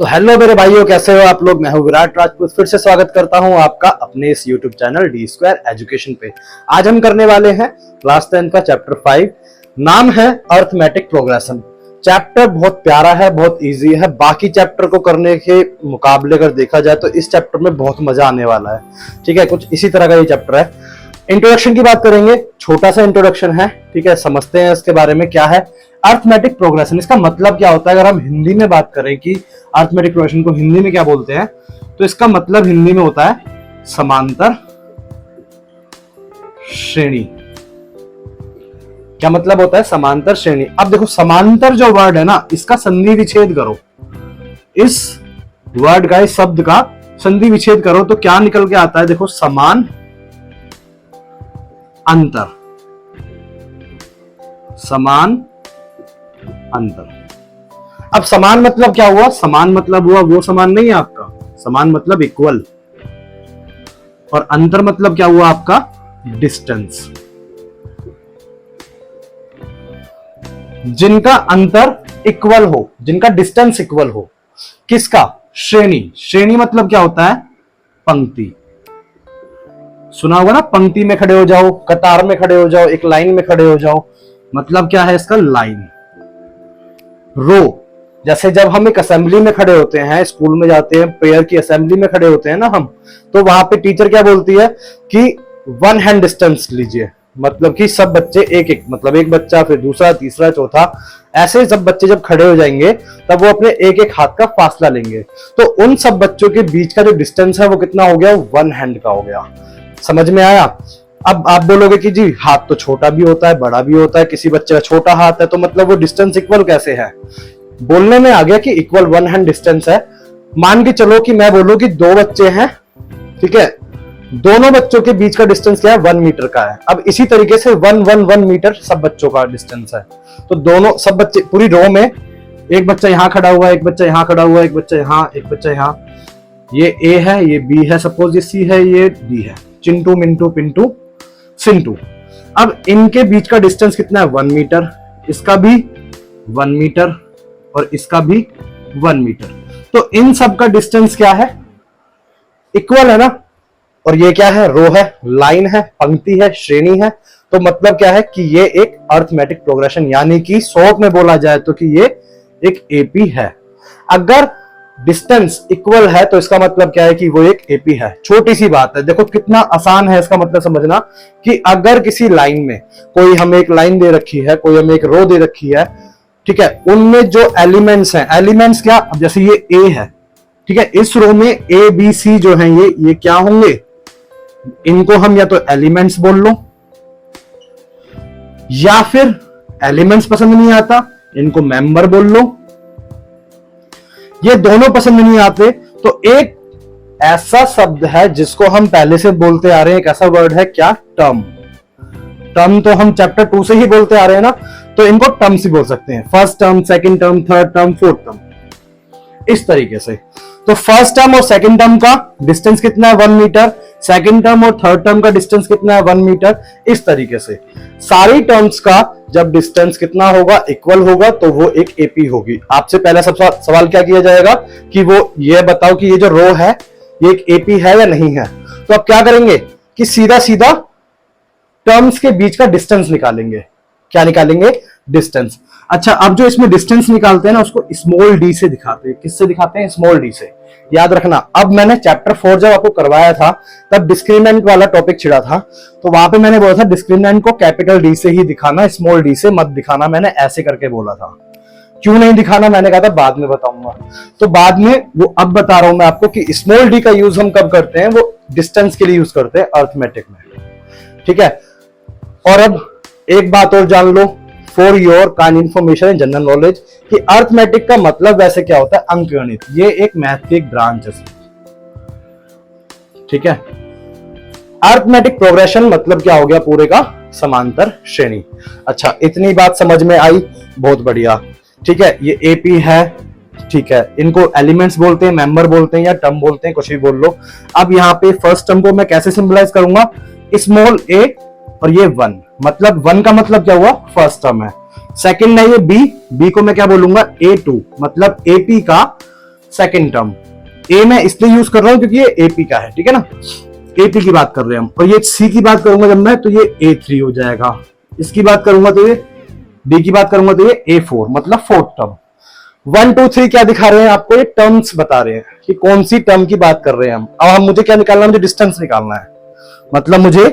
तो हेलो मेरे भाइयों, कैसे हो आप लोग। मैं हूं विराट राजपूत, फिर से स्वागत करता हूं आपका अपने इस YouTube channel D square education पे। आज हम करने वाले हैं क्लास 10 का चैप्टर 5। नाम है अर्थमेटिक प्रोग्रेशन। चैप्टर बहुत प्यारा है, बहुत इजी है। बाकी चैप्टर को करने के मुकाबले अगर देखा जाए तो इस चैप्टर में बहुत मजा आने वाला है। ठीक है, कुछ इसी तरह का ये चैप्टर है। इंट्रोडक्शन की बात करेंगे, छोटा सा इंट्रोडक्शन है। ठीक है, समझते हैं इसके बारे में क्या है अर्थमेटिक प्रोग्रेशन। इसका मतलब क्या होता है, अगर हम हिंदी में बात करें कि अर्थमेटिक प्रोग्रेशन को हिंदी में क्या बोलते हैं, तो इसका मतलब हिंदी में होता है समांतर श्रेणी। क्या मतलब होता है समांतर श्रेणी। अब देखो, समांतर जो वर्ड है ना, इसका संधि विच्छेद करो। इस वर्ड का, इस शब्द का संधि विच्छेद करो तो क्या निकल के आता है। देखो, समान अंतर, समान अंतर। अब समान मतलब क्या हुआ, समान मतलब हुआ वो समान नहीं है आपका, समान मतलब इक्वल, और अंतर मतलब क्या हुआ आपका, डिस्टेंस। जिनका अंतर इक्वल हो, जिनका डिस्टेंस इक्वल हो, किसका, श्रेणी। श्रेणी मतलब क्या होता है, पंक्ति। सुना होगा ना, पंक्ति में खड़े हो जाओ, कतार में खड़े हो जाओ, एक लाइन में खड़े हो जाओ, मतलब क्या है इसका, लाइन। रो, जैसे जब हम एक असेंबली में खड़े होते हैं, स्कूल में जाते हैं, प्रेयर की असेंबली में खड़े होते हैं ना हम, तो वहां पे टीचर क्या बोलती है कि 1 हैंड डिस्टेंस लीजिए। मतलब कि सब बच्चे एक एक, मतलब एक बच्चा, फिर दूसरा, तीसरा, चौथा, ऐसे सब बच्चे जब खड़े हो जाएंगे तब वो अपने एक एक हाथ का फासला लेंगे। तो उन सब बच्चों के बीच का जो डिस्टेंस है वो कितना हो गया, 1 हैंड का हो गया। समझ में आया। अब आप बोलोगे कि जी हाथ तो छोटा भी होता है, बड़ा भी होता है, किसी बच्चे का छोटा हाथ है तो मतलब वो डिस्टेंस इक्वल कैसे है। बोलने में आ गया कि इक्वल 1 हैंड डिस्टेंस है। मान के चलो कि मैं बोलूं कि 2 बच्चे हैं, ठीक है, दोनों बच्चों के बीच का डिस्टेंस क्या है, 1 मीटर का है। अब इसी तरीके से 1 मीटर सब बच्चों का डिस्टेंस है। तो दोनों, सब बच्चे पूरी रो में, एक बच्चा यहां खड़ा हुआ है, एक बच्चा यहां खड़ा हुआ है, एक बच्चा यहां, एक बच्चा यहां, ये ए है, ये बी है, सपोज ये सी है, ये डी है, चिंटू मिंटू पिंटू सिंटू। अब इनके बीच का डिस्टेंस कितना है, 1 मीटर। इसका भी 1 मीटर और इसका भी 1 मीटर। तो इन सब का डिस्टेंस क्या है, इक्वल है ना। और ये क्या है, रो है, लाइन है, पंक्ति है, श्रेणी है। तो मतलब क्या है कि ये एक अर्थमेटिक प्रोग्रेशन, यानी कि शॉर्ट में बोला जाए तो कि ये एक एपी है। अगर डिस्टेंस इक्वल है तो इसका मतलब क्या है कि वो एक एपी है। छोटी सी बात है, देखो कितना आसान है इसका मतलब समझना, कि अगर किसी लाइन में कोई हमें एक लाइन दे रखी है, कोई हमें एक रो दे रखी है, ठीक है, उनमें जो एलिमेंट्स हैं, एलिमेंट्स क्या, अब जैसे ये ए है, ठीक है, इस रो में ए बी सी जो है ये क्या होंगे, इनको हम या तो एलिमेंट्स बोल लो, या फिर एलिमेंट्स पसंद नहीं आता, इनको मेंबर बोल लो। ये दोनों पसंद नहीं आते तो एक ऐसा शब्द है जिसको हम पहले से बोलते आ रहे हैं, एक ऐसा वर्ड है क्या, टर्म। टर्म तो हम चैप्टर 2 से ही बोलते आ रहे हैं ना, तो इनको टर्म्स ही बोल सकते हैं। First term, second term, third term, fourth term, इस तरीके से। तो फर्स्ट टर्म और सेकंड टर्म का डिस्टेंस कितना है, 1 मीटर। सेकंड टर्म और थर्ड टर्म का डिस्टेंस कितना है, 1 मीटर। इस तरीके से सारी टर्म्स का जब डिस्टेंस कितना होगा, इक्वल होगा, तो वो एक एपी होगी। आपसे पहला सवाल क्या किया जाएगा कि वो ये बताओ कि ये जो रो है ये एक एपी है या नहीं है। तो आप क्या करेंगे कि सीधा सीधा टर्म्स के बीच का डिस्टेंस निकालेंगे। क्या निकालेंगे, डिस्टेंस। अच्छा, अब जो इसमें डिस्टेंस निकालते हैं ना, उसको स्मॉल डी से दिखाते हैं। किससे दिखाते हैं, स्मॉल डी से। याद रखना, अब मैंने चैप्टर 4 जब आपको करवाया था तब डिस्क्रिमिनेंट वाला टॉपिक छिड़ा था, तो वहां पे मैंने बोला था डिस्क्रिमिनेंट को कैपिटल डी से ही दिखाना, स्मॉल डी से मत दिखाना। मैंने ऐसे करके बोला था। क्यों नहीं दिखाना, मैंने कहा था बाद में बताऊंगा, तो बाद में वो अब बता रहा हूं मैं आपको कि स्मॉल डी का यूज हम कब करते हैं, वो डिस्टेंस के लिए यूज करते हैं अर्थमेटिक में। ठीक है, और अब एक बात और जान लो for your kind information and general knowledge, कि अर्थमेटिक का मतलब वैसे क्या होता है, अंकगणित। ये एक मैथ की एक ब्रांच है। ठीक है, अर्थमेटिक प्रोग्रेशन मतलब क्या हो गया, पूरे का समांतर श्रेणी। अच्छा, इतनी बात समझ में आई, बहुत बढ़िया। ठीक है, ये एपी है, ठीक है, इनको एलिमेंट्स बोलते हैं, मेंबर बोलते हैं, या टर्म बोलते हैं, कुछ भी बोल लो। अब यहाँ पे फर्स्ट टर्म को मैं कैसे सिंबलाइज करूंगा, स्मॉल ए और ये 1, मतलब 1 का मतलब क्या हुआ, फर्स्ट टर्म है। सेकंड है ये बी, बी को मैं क्या बोलूंगा, A2, मतलब एपी का सेकेंड टर्म। ए मैं इसलिए यूज कर रहा हूं क्योंकि ये एपी का है, ठीक है ना, एपी की बात कर रहे हैं हम। और ये सी की बात करूंगा जब मैं, तो ये A3 हो जाएगा। इसकी बात करूंगा तो ये डी की बात करूंगा तो ये A4, मतलब फोर्थ टर्म। 1 2 3 क्या दिखा रहे हैं आपको, ये टर्म्स बता रहे हैं कि कौन सी टर्म की बात कर रहे हैं हम। अब मुझे क्या निकालना है, मुझे डिस्टेंस निकालना है, मतलब मुझे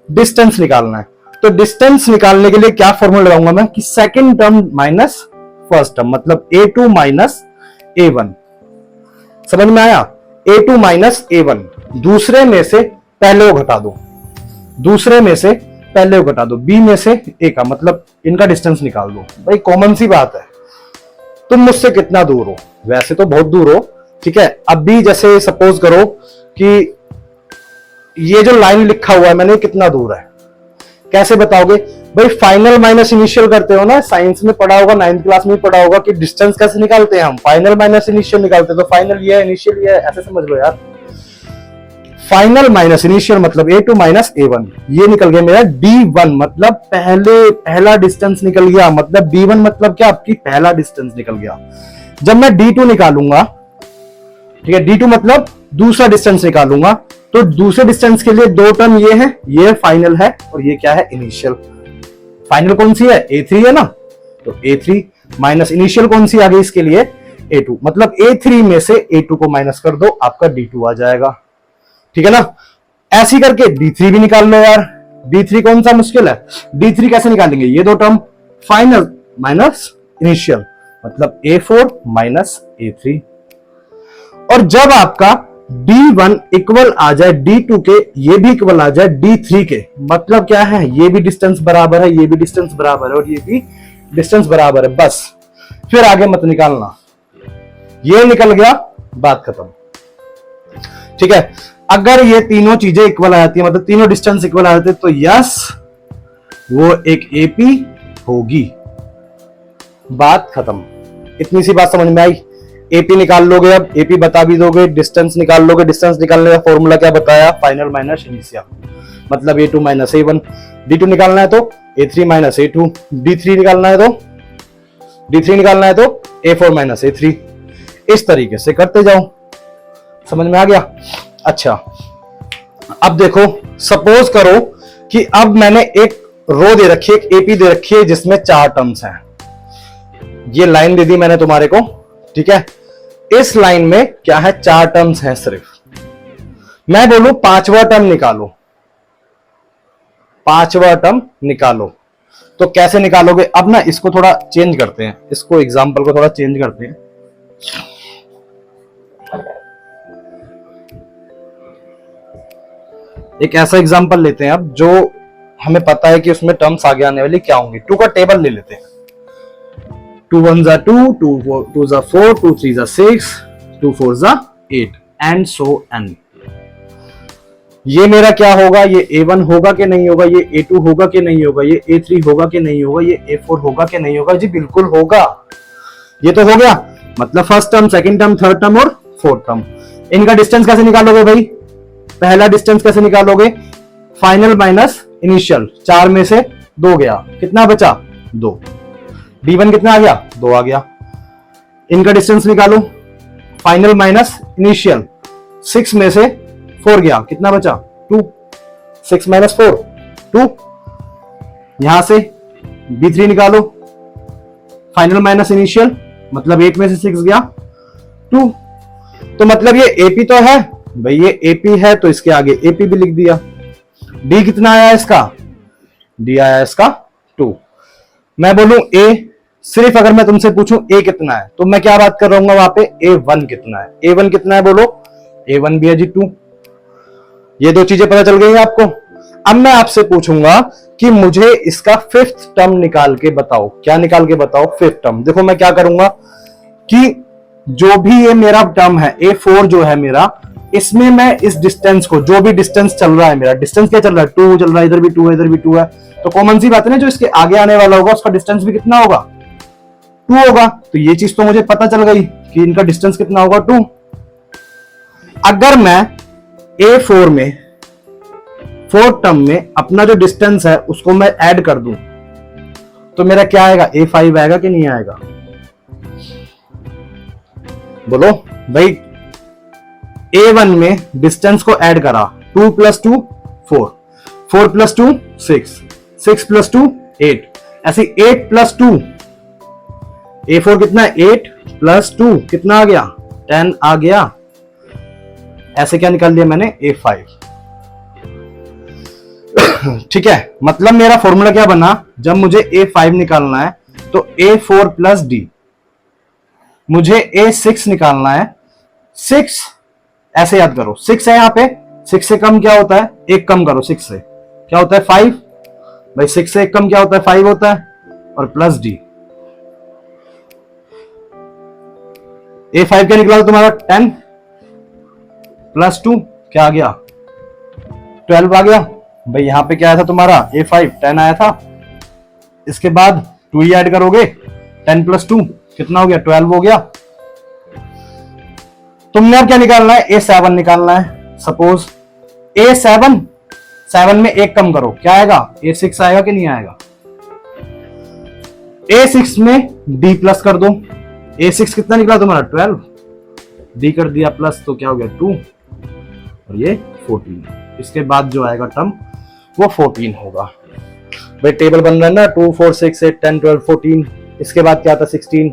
डिस्टेंस निकालना है। तो डिस्टेंस निकालने के लिए क्या फॉर्मूला लगाऊंगा मैं, कि second term minus first term, मतलब A2 माइनस A1। समझ में आया, A2 माइनस A1। दूसरे में से पहले को घटा दो, दूसरे में से पहले को घटा दो, B में से A का, मतलब इनका डिस्टेंस निकाल दो। भाई कॉमन सी बात है, तुम मुझसे कितना दूर हो, वैसे तो बहुत दूर हो, ठीक है। अब भी जैसे सपोज करो कि ये जो लाइन लिखा हुआ है मैंने, कितना दूर है, कैसे बताओगे भाई, फाइनल माइनस इनिशियल करते हो ना, साइंस में पढ़ा होगा, 9th क्लास में पढ़ा होगा कि डिस्टेंस कैसे निकालते हैं हम, फाइनल माइनस इनिशियल निकालते हैं। तो फाइनल ये है, इनिशियल ये है, ऐसे समझ लो यार। फाइनल माइनस इनिशियल मतलब A2 माइनस A1, ये निकल गया मेरा D1, मतलब पहला डिस्टेंस निकल गया। मतलब D1 मतलब क्या, आपकी पहला डिस्टेंस निकल गया। जब मैं D2 निकालूंगा, ठीक है, D2 मतलब दूसरा डिस्टेंस निकालूंगा, तो दूसरे डिस्टेंस के लिए दो टर्म ये है, ये फाइनल है और ये क्या है, इनिशियल। फाइनल कौन सी है, A3 है ना, तो A3 माइनस इनिशियल कौन सी आ गई इसके लिए, A2, मतलब A3 में से A2 को माइनस कर दो, आपका D2 आ जाएगा, ठीक है ना। ऐसी करके D3 भी निकाल लो यार। D3 कौन सा मुश्किल है, D3 कैसे निकालेंगे, ये दो टर्म, फाइनल माइनस इनिशियल, मतलब A4 माइनस A3। और जब आपका D1 इक्वल आ जाए D2 के, ये भी इक्वल आ जाए D3 के, मतलब क्या है, ये भी डिस्टेंस बराबर है, ये भी डिस्टेंस बराबर है और ये भी डिस्टेंस बराबर है, बस फिर आगे मत निकालना। ये निकल गया, बात खत्म, ठीक है। अगर ये तीनों चीजें इक्वल आ जाती है, मतलब तीनों डिस्टेंस इक्वल आ जाते हैं, तो यस वो एक एपी होगी, बात खत्म। इतनी सी बात समझ में आई। एपी निकाल लोगे, अब एपी बता भी दोगे, डिस्टेंस निकाल लोगे। डिस्टेंस निकालने का फॉर्मूला क्या बताया, फाइनल माइनस इनिशियल, मतलब A2 माइनस A1। D2 निकालना है तो A3 माइनस A2, D3 निकालना है तो A4 माइनस A3। इस तरीके से करते जाओ, समझ में आ गया। अच्छा, अब देखो, सपोज करो कि अब मैंने एक रो दे रखी है, एक एपी दे रखी है जिसमें 4 टर्म्स हैं। ये लाइन दे दी मैंने तुम्हारे को, ठीक है। इस लाइन में क्या है, 4 टर्म्स हैं सिर्फ। मैं बोलूं 5वां टर्म निकालो, 5वां टर्म निकालो, तो कैसे निकालोगे। अब ना इसको थोड़ा चेंज करते हैं, इसको एग्जांपल को थोड़ा चेंज करते हैं। एक ऐसा एग्जांपल लेते हैं अब जो हमें पता है कि उसमें टर्म्स आगे आने वाली क्या होंगी। 2 का टेबल ले लेते हैं। 2 1 जा 2, 2 जा 4, 2 3 जा 6, 2 4 जा 8 एंड सो एन। ये मेरा क्या होगा, ये A1 होगा कि नहीं होगा, ये A2 होगा कि नहीं होगा, ये A3 होगा कि नहीं होगा, ये A4 होगा कि नहीं होगा। जी बिल्कुल होगा। ये तो हो गया, मतलब first term, second term, third term और फोर्थ टर्म। इनका डिस्टेंस कैसे निकालोगे भाई, पहला डिस्टेंस कैसे निकालोगे, फाइनल माइनस इनिशियल, 4 में से 2 गया, कितना बचा 2। D1 कितना आ गया, 2 आ गया। इनका डिस्टेंस निकालो, फाइनल माइनस इनिशियल, 6 में से 4 गया, कितना बचा 2। 6 माइनस 4 2। यहां से D3 निकालो, फाइनल माइनस इनिशियल, मतलब 8 में से 6 गया 2। तो मतलब ये AP तो है भाई, ये AP है तो इसके आगे AP भी लिख दिया। D कितना आया इसका, D आया इसका 2। मैं बोलूं A, सिर्फ अगर मैं तुमसे पूछूं A कितना है, तो मैं क्या बात कर रहा हूं वहां पे, A1 कितना है। A1 कितना है बोलो, A1 भी है जी 2। ये 2 चीजें पता चल गई आपको। अब मैं आपसे पूछूंगा कि मुझे इसका 5th टर्म निकाल के बताओ। क्या निकाल के बताओ, 5th टर्म। देखो मैं क्या करूंगा कि जो भी ये मेरा टर्म है A4 जो है मेरा, इसमें मैं इस डिस्टेंस को, जो भी डिस्टेंस चल रहा है मेरा, डिस्टेंस क्या चल रहा है, 2 चल रहा है, इधर भी 2 है, इधर भी 2 है, तो कॉमन सी बात है ना, जो इसके आगे आने वाला होगा उसका डिस्टेंस भी कितना होगा, 2 होगा। तो ये चीज तो मुझे पता चल गई कि इनका डिस्टेंस कितना होगा, 2। अगर मैं A4 में 4th टर्म में अपना जो डिस्टेंस है उसको मैं ऐड कर दूं, तो मेरा क्या आएगा, A5 आएगा कि नहीं आएगा। बोलो भाई, A1 में डिस्टेंस को ऐड करा, 2 + 2 4, 4 + 2 6, 6 + 2 8, ऐसे 8 + 2, A4 कितना है, 8 + 2 कितना आ गया, 10 आ गया। ऐसे क्या निकाल लिया मैंने, A5। ठीक है, मतलब मेरा फॉर्मूला क्या बना, जब मुझे A5 निकालना है तो A4 + D, मुझे A6 निकालना है, 6 ऐसे याद करो, 6 है यहां पे, 6 से कम क्या होता है, एक कम करो, 6 से क्या होता है 5, भाई 6 से एक कम क्या होता है 5 होता है, और प्लस D। A5 क्या निकला तुम्हारा 10 + 2 क्या आ गया 12 आ गया। भाई यहां पे क्या आया था तुम्हारा A5 10 आया था, इसके बाद 2 ही ऐड करोगे, 10 + 2 कितना हो गया 12 हो गया। तुमने अब क्या निकालना है, A7 निकालना है। सपोज A7, 7 में एक कम करो क्या आएगा, A6 आएगा कि नहीं आएगा। A6 में D प्लस कर दो, A6 कितना निकला तुम्हारा 12, D कर दिया प्लस तो क्या हो गया 2 और ये 14। इसके बाद जो आएगा टर्म वो 14 होगा। भाई टेबल बन रहा है ना, 2 4 6 8 10 12 14, इसके बाद क्या था 16।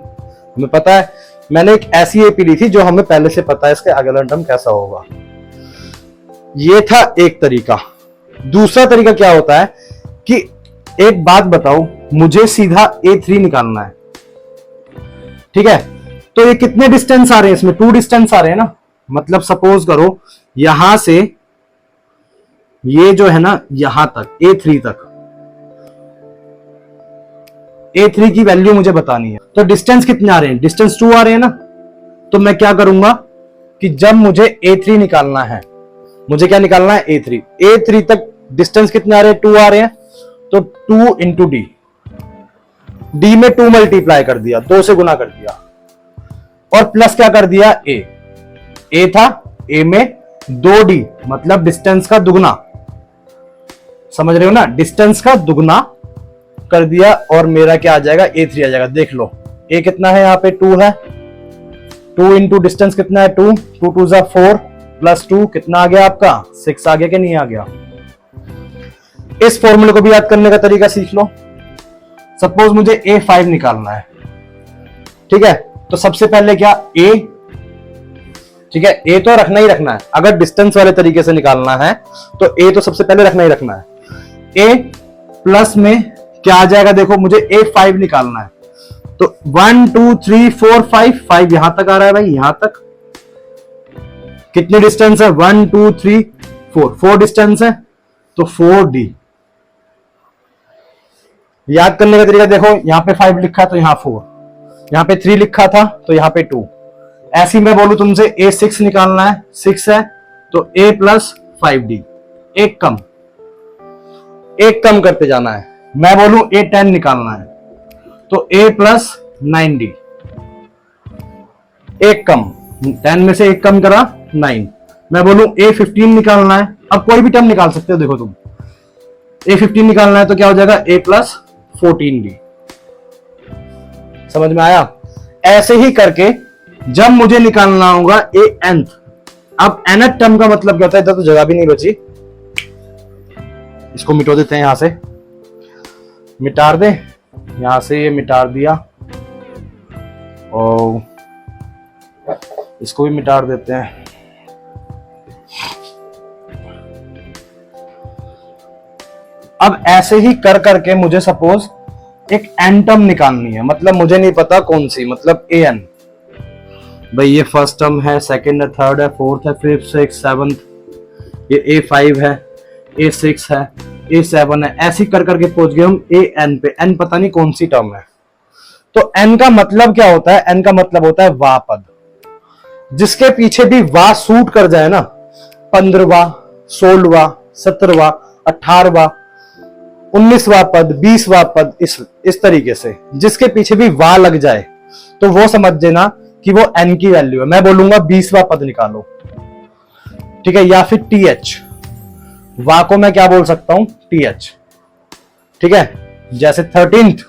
हमें पता है, मैंने एक ऐसी एपी ली थी जो हमें पहले से पता है इसके अगला टर्म कैसा होगा। ये था एक तरीका। दूसरा तरीका क्या होता है कि एक बात बताओ, मुझे सीधा A3 निकालना है, ठीक है, तो ये कितने डिस्टेंस आ रहे हैं, इसमें 2 डिस्टेंस आ रहे हैं ना। मतलब सपोज करो यहां से ये जो है ना यहां तक A3 तक, A3 की वैल्यू मुझे बतानी है, तो डिस्टेंस कितने आ रहे हैं, डिस्टेंस 2 आ रहे हैं ना। तो मैं क्या करूंगा कि जब मुझे A3 निकालना है, मुझे क्या निकालना है A3 तक डिस्टेंस कितने आ रहे हैं 2 आ रहे हैं, तो 2 × D में 2 मल्टीप्लाई कर दिया, 2 से गुना कर दिया, और प्लस क्या कर दिया A था, A में 2D मतलब डिस्टेंस का दुगना, समझ रहे हो ना, डिस्टेंस का दुगना कर दिया, और मेरा क्या आ जाएगा A3 आ जाएगा। देख लो A कितना है, यहाँ पे 2 है, 2 × डिस्टेंस कितना है 2, 2 2 = 4 प्लस 2 कितना आ गया आपका 6 आ गया कि नहीं आ गया। इस फॉर्मूले को भी याद करने का तरीका सीख लो। सपोज मुझे A5 निकालना है, ठीक है, तो सबसे पहले क्या A, ठीक है, A तो रखना ही रखना है, अगर डिस्टेंस वाले तरीके से निकालना है तो A तो सबसे पहले रखना ही रखना है। A प्लस में क्या आ जाएगा, देखो मुझे A5 निकालना है, तो 1 2 3 4 5, 5 यहां तक आ रहा है भाई, यहां तक कितने डिस्टेंस है 1 2 3 4, 4 डिस्टेंस है, तो 4D। याद करने का तरीका देखो, यहां पे 5 लिखा तो यहां 4, यहां पे 3 लिखा था तो यहां पे 2। ऐसी मैं बोलूं तुमसे A6 निकालना है, 6 है तो A + 5D, एक कम करते जाना है। मैं बोलूं A10 निकालना है तो A + 9D, एक कम, 10 में से एक कम करा 9। मैं बोलूं A15 निकालना है, अब कोई भी टर्म निकाल सकते हो, देखो तुम A15 निकालना है तो क्या हो जाएगा A + 14D। समझ में आया। ऐसे ही करके जब मुझे निकालना होगा AN, अब nth टर्म का मतलब क्या होता है, इधर तो जगह भी नहीं बची, इसको मिटा देते हैं, यहां से मिटा दे, यहां से ये मिटा दिया, और इसको भी मिटा देते हैं। अब ऐसे ही कर करके मुझे सपोज एक n टर्म निकालनी है, मतलब मुझे नहीं पता कौन सी, मतलब AN। भाई ये फर्स्ट टर्म है, सेकंड है, थर्ड है, फोर्थ है, फिफ्थ, सिक्स, सेवंथ, ये A5 है, A6 है, A7 है, ऐसी कर करके पहुंच गए हम AN पे। n पता नहीं कौन सी टर्म है। तो n का मतलब क्या होता है, n का मतलब होता है वा पद, जिसके पीछे भी वा सूट कर जाए ना, 15वां, 16वां, 17वां, 18वां, 19वां पद, 20वां पद, इस तरीके से जिसके पीछे भी वा लग जाए तो वो समझ देना कि वो n की वैल्यू है। मैं बोलूंगा 20वां पद निकालो, ठीक है, या फिर TH, वा को मैं क्या बोल सकता हूं TH, ठीक है, जैसे 13th,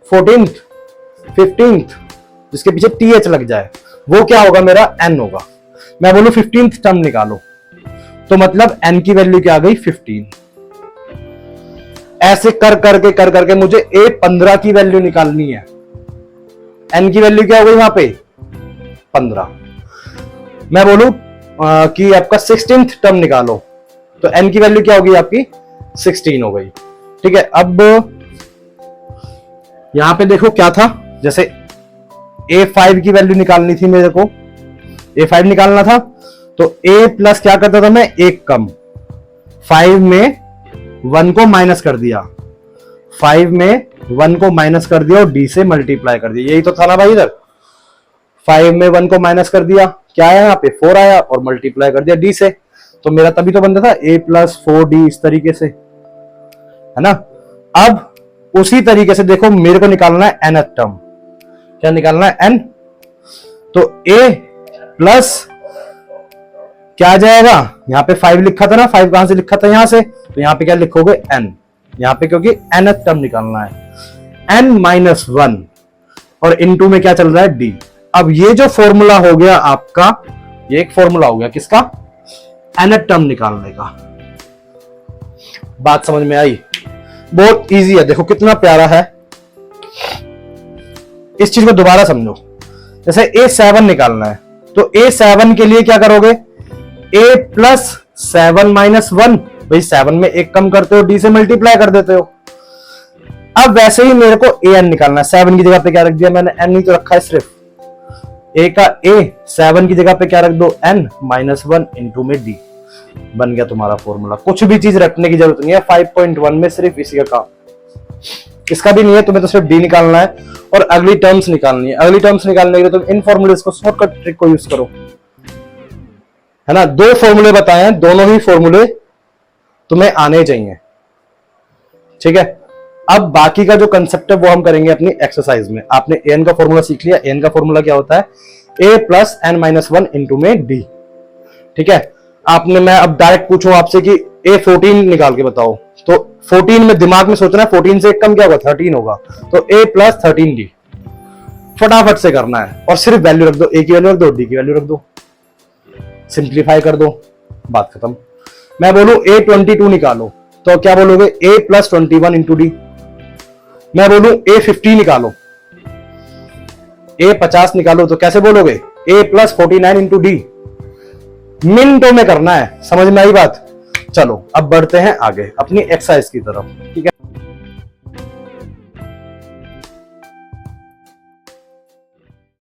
14th, 15th, जिसके पीछे TH लग जाए वो क्या होगा, मेरा n होगा। मैं बोलूं 15th टर्म निकालो, तो मतलब n की वैल्यू क्या आ गई 15। ऐसे कर करके मुझे A15 की वैल्यू निकालनी है। n की वैल्यू क्या हो गई यहां पे 15। मैं बोलूं कि आपका 16th टर्म निकालो, तो n की वैल्यू क्या होगी आपकी 16 हो गई। ठीक है, अब यहां पे देखो क्या था, जैसे A5 की वैल्यू निकालनी थी मेरे को, A5 निकालना था, तो A प्लस क्या करता था मैं, एक कम, 5 में 1 को माइनस कर दिया, 5 में 1 को माइनस कर दिया और D से मल्टीप्लाई कर दिया। यही तो था ना भाई, इधर 5 में 1 को माइनस कर दिया, क्या आया यहाँ पे 4 आया, और मल्टीप्लाई कर दिया D से, तो मेरा तभी तो बनता था A प्लस 4D, इस तरीके से, है ना। अब उसी तरीके से देखो मेरे को निकालना है nth टर्म। क्या निकालना है, n, तो A प्लस क्या आ जाएगा, यहां पे 5 लिखा था ना, 5 कहां से लिखा था, यहां से, तो यहां पे क्या लिखोगे n, यहां पे क्योंकि nth टर्म निकालना है, n माइनस 1, और इनटू में क्या चल रहा है D। अब ये जो फॉर्मूला हो गया आपका, ये एक फॉर्मूला हो गया किसका, nth टर्म निकालने का। बात समझ में आई, बहुत इजी है, देखो कितना प्यारा है। इस चीज को दोबारा समझो, जैसे A7 निकालना है, तो A7 के लिए क्या करोगे, A प्लस 7 माइनस 1, भाई 7 में एक कम करते हो, D से मल्टीप्लाई कर देते हो। अब वैसे ही मेरे को AN निकालना है, 7 की जगह पे क्या रख दिया मैंने, N ही तो रखा है सिर्फ, A का A, 7 की जगह पे क्या रख दो, N माइनस 1 इंटू में D, बन गया तुम्हारा फॉर्मूला। कुछ भी चीज रखने की जरूरत नहीं है, 5.1 में सिर्फ इसी का काम, इसका भी नहीं है, तुम्हें तो सिर्फ D निकालना है और अगली टर्म्स निकालनी है। अगली टर्म्स निकालने के लिए तुम इन फॉर्मूलेस को, शॉर्टकट ट्रिक को यूज करो, है ना। 2 फॉर्मूले बताए हैं, दोनों ही फॉर्मूले तुम्हें आने चाहिए, ठीक है। अब बाकी का जो कंसेप्ट है वो हम करेंगे अपनी एक्सरसाइज में। आपने an का फॉर्मूला सीख लिया, n का फॉर्मूला क्या होता है, a plus n minus 1 into में D, ठीक है। आपने, मैं अब डायरेक्ट पूछूं आपसे कि A14 निकाल के बताओ, तो 14 में दिमाग में सोचना है, 14 से एक कम क्या होगा 13 होगा, तो A प्लस 13D, फटाफट से करना है, और सिर्फ वैल्यू रख दो, A की वैल्यू रख दो, D की वैल्यू रख दो, सिंप्लीफाई कर दो, बात खत्म। मैं बोलूं A22 निकालो, तो क्या बोलोगे, A प्लस 21 इंटू D। मैं बोलूं A50 निकालो, A50 निकालो, तो कैसे बोलोगे, A प्लस 49 इंटू D। मिनटों में करना है, समझ में आई बात। चलो अब बढ़ते हैं आगे अपनी एक्सरसाइज की तरफ, ठीक है।